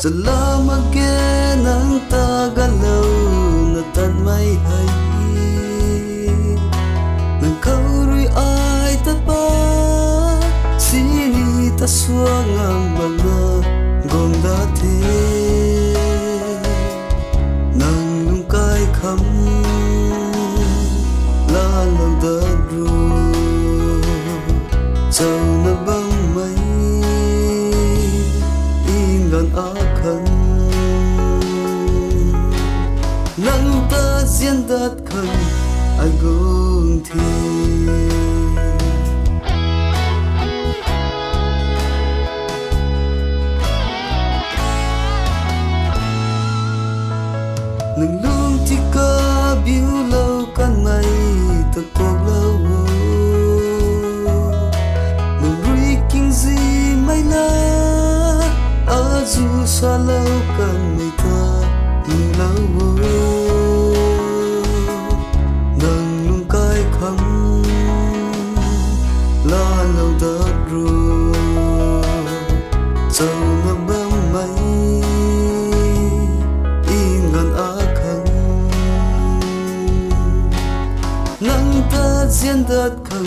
Salamat ng tagalaw na tanmay hay nang kauroy ay tapat sinitaswang ang mga gong dati nang lungkay kam lalaw dadro sau na bang may ingan akan nang ta dian dat kan ai gong thi nang lung ti ka biu lâu kan mai ta kok lâu nang rui king zi mai la azu sa lâu kan mai ta ni lâu nang lung kai kham la lâu da ru sau na bang mai ingan akan nang ta dian dat kan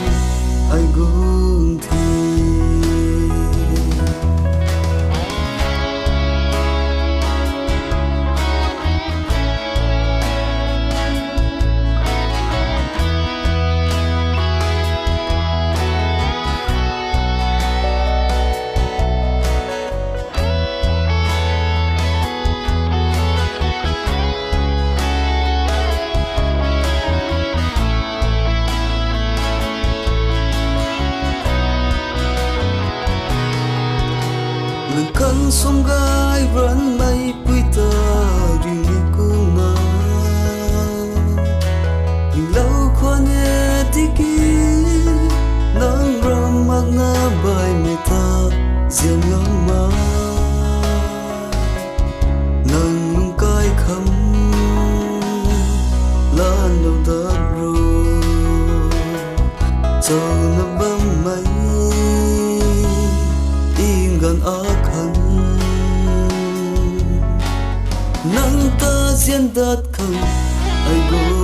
ai gong thi kan sông gai vẫn mây quy ta riêng đi cùng na nhưng lâu qua nè tí kia nắng ram mặc na bài mê ta riêng ngắm ma nắng lung cay khăm lan đầu ta rồi sau na băng mây ingan akan nang ta dian dat kan ai go